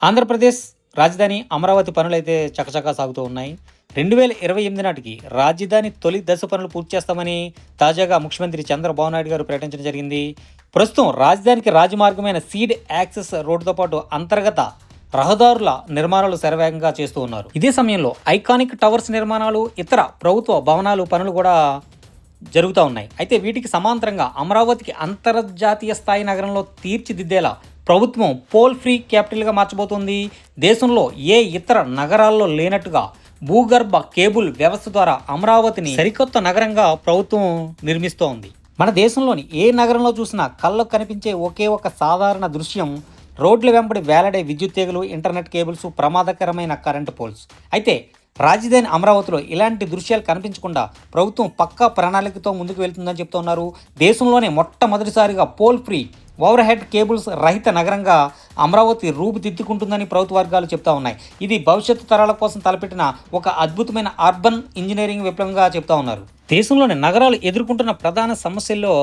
ఆంధ్రప్రదేశ్ రాజధాని అమరావతి పనులైతే చకచకా సాగుతూ ఉన్నాయి. 2028 నాటికి రాజధాని తొలి దశ పనులు పూర్తి చేస్తామని తాజాగా ముఖ్యమంత్రి చంద్రబాబు నాయుడు గారు ప్రకటించడం జరిగింది. ప్రస్తుతం రాజధానికి రాజమార్గమైన సీడ్ యాక్సెస్ రోడ్డుతో పాటు అంతర్గత రహదారుల నిర్మాణాలు శరవేగంగా చేస్తూ ఉన్నారు. ఇదే సమయంలో ఐకానిక్ టవర్స్ నిర్మాణాలు, ఇతర ప్రభుత్వ భవనాలు పనులు కూడా జరుగుతూ ఉన్నాయి. అయితే వీటికి సమాంతరంగా అమరావతికి అంతర్జాతీయ స్థాయి నగరంలో తీర్చిదిద్దేలా ప్రభుత్వం పోల్ ఫ్రీ క్యాపిటల్గా మార్చబోతోంది. దేశంలో ఏ ఇతర నగరాల్లో లేనట్టుగా భూగర్భ కేబుల్ వ్యవస్థ ద్వారా అమరావతిని సరికొత్త నగరంగా ప్రభుత్వం నిర్మిస్తోంది. మన దేశంలోని ఏ నగరంలో చూసినా కళ్ళకు కనిపించే ఒకే ఒక సాధారణ దృశ్యం రోడ్ల వెంబడి వేలాడే విద్యుత్ తీగలు, ఇంటర్నెట్ కేబుల్స్, ప్రమాదకరమైన కరెంటు పోల్స్. అయితే రాజధాని అమరావతిలో ఇలాంటి దృశ్యాలు కనిపించకుండా ప్రభుత్వం పక్కా ప్రణాళికతో ముందుకు వెళ్తుందని చెప్తున్నారు. దేశంలోనే మొట్టమొదటిసారిగా pole free overhead cables రహిత నగరంగా అమరావతి రూపుదిద్దుకుంటుందని ప్రభుత్వ వర్గాలు చెప్తా ఉన్నాయి. ఇది భవిష్యత్తు తరాల కోసం తలపెట్టిన ఒక అద్భుతమైన అర్బన్ ఇంజనీరింగ్ విప్లవంగా చెప్తా ఉన్నారు. దేశంలోని నగరాలు ఎదుర్కొంటున్న ప్రధాన సమస్యల్లో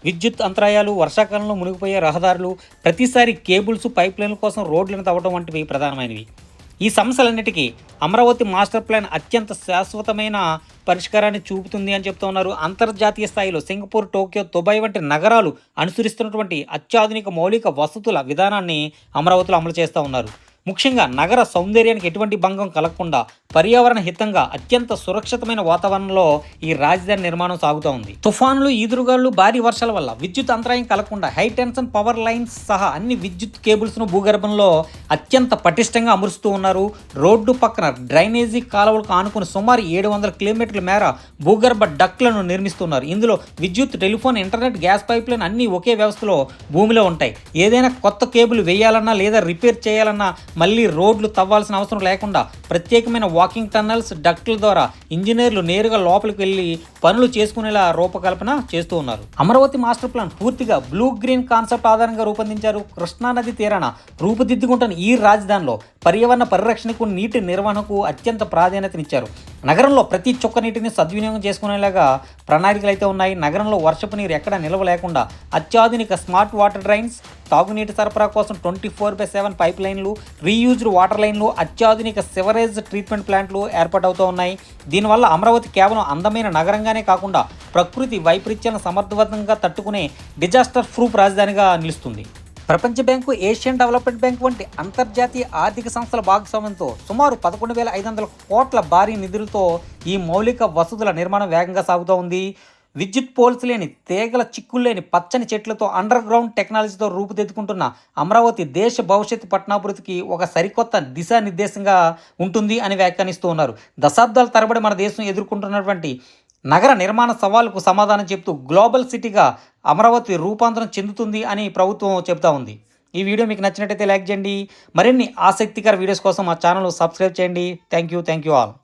విద్యుత్ అంతరాయాలు, వర్షాకాలంలో మునిగిపోయే రహదారులు, ప్రతిసారి కేబుల్స్, పైప్ లైన్ల కోసం రోడ్లను తవ్వడం వంటివి ప్రధానమైనవి. ఈ సమస్యలన్నిటికీ అమరావతి మాస్టర్ ప్లాన్ అత్యంత శాశ్వతమైన పరిష్కారాన్ని చూపుతుంది అని చెప్తూ ఉన్నారు. అంతర్జాతీయ స్థాయిలో సింగపూర్, టోక్యో, దుబాయ్ వంటి నగరాలు అనుసరిస్తున్నటువంటి అత్యాధునిక మౌలిక వసతుల విధానాన్ని అమరావతిలో అమలు చేస్తూ ఉన్నారు. ముఖ్యంగా నగర సౌందర్యానికి ఎటువంటి భంగం కలగకుండా పర్యావరణ హితంగా అత్యంత సురక్షితమైన వాతావరణంలో ఈ రాజధాని నిర్మాణం సాగుతూ ఉంది. తుఫానులు, ఈదురుగాలు, భారీ వర్షాల వల్ల విద్యుత్ అంతరాయం కలగకుండా హై టెన్షన్ పవర్ లైన్స్ సహా అన్ని విద్యుత్ కేబుల్స్ను భూగర్భంలో అత్యంత పటిష్టంగా అమరుస్తూ ఉన్నారు. రోడ్డు పక్కన డ్రైనేజీ కాలువలకు ఆనుకుని సుమారు 700 కిలోమీటర్ల మేర భూగర్భ డక్లను నిర్మిస్తున్నారు. ఇందులో విద్యుత్, telephone, internet, gas pipe line అన్నీ ఒకే వ్యవస్థలో భూమిలో ఉంటాయి. ఏదైనా కొత్త కేబుల్ వేయాలన్నా లేదా రిపేర్ చేయాలన్నా మళ్ళీ రోడ్లు తవ్వాల్సిన అవసరం లేకుండా ప్రత్యేకమైన వాకింగ్ టన్నల్స్, డక్ట్ల ద్వారా ఇంజనీర్లు నేరుగా లోపలికి వెళ్ళి పనులు చేసుకునేలా రూపకల్పన చేస్తూ ఉన్నారు. అమరావతి మాస్టర్ ప్లాన్ పూర్తిగా బ్లూ గ్రీన్ కాన్సెప్ట్ ఆధారంగా రూపొందించారు. కృష్ణానది తీరాన రూపుదిద్దుకుంటున్న ఈ రాజధానిలో పర్యావరణ పరిరక్షణకు, నీటి నిర్వహణకు అత్యంత ప్రాధాన్యతనిచ్చారు. నగరంలో ప్రతి చుక్క నీటిని సద్వినియోగం చేసుకునేలాగా ప్రణాళికలు అయితే ఉన్నాయి. నగరంలో వర్షపు నీరు ఎక్కడ నిల్వ లేకుండా అత్యాధునిక స్మార్ట్ వాటర్ డ్రైన్స్, తాగునీటి సరఫరా కోసం 24/7 పైప్ లైన్లు, రీయూజ్డ్ వాటర్ లైన్లు, అత్యాధునిక సివరేజ్ ట్రీట్మెంట్ ప్లాంట్లు ఏర్పాటవుతూ ఉన్నాయి. దీనివల్ల అమరావతి కేవలం అందమైన నగరంగానే కాకుండా ప్రకృతి వైపరీత్యాలను సమర్థవంతంగా తట్టుకునే డిజాస్టర్ ప్రూఫ్ రాజధానిగా నిలుస్తుంది. ప్రపంచ బ్యాంకు, ఏషియన్ డెవలప్మెంట్ బ్యాంక్ వంటి అంతర్జాతీయ ఆర్థిక సంస్థల భాగస్వామ్యంతో సుమారు 11,500 కోట్ల భారీ నిధులతో ఈ మౌలిక వసతుల నిర్మాణం వేగంగా సాగుతూ ఉంది. విద్యుత్ పోల్స్ లేని, తీగల చిక్కులు లేని పచ్చని చెట్లతో అండర్ గ్రౌండ్ టెక్నాలజీతో రూపుదిద్దుకుంటున్న అమరావతి దేశ భవిష్యత్తు పట్టణాభివృద్ధికి ఒక సరికొత్త దిశానిర్దేశంగా ఉంటుంది అని వ్యాఖ్యానిస్తూ ఉన్నారు. దశాబ్దాల తరబడి మన దేశం ఎదుర్కొంటున్నటువంటి నగర నిర్మాణ సవాలుకు సమాధానం చెప్తూ గ్లోబల్ సిటీగా అమరావతి రూపాంతరం చెందుతుంది అని ప్రభుత్వం చెప్తా ఉంది. ఈ వీడియో మీకు నచ్చినట్టయితే లైక్ చేయండి. మరిన్ని ఆసక్తికర వీడియోస్ కోసం మా ఛానల్ సబ్స్క్రైబ్ చేయండి. Thank you all.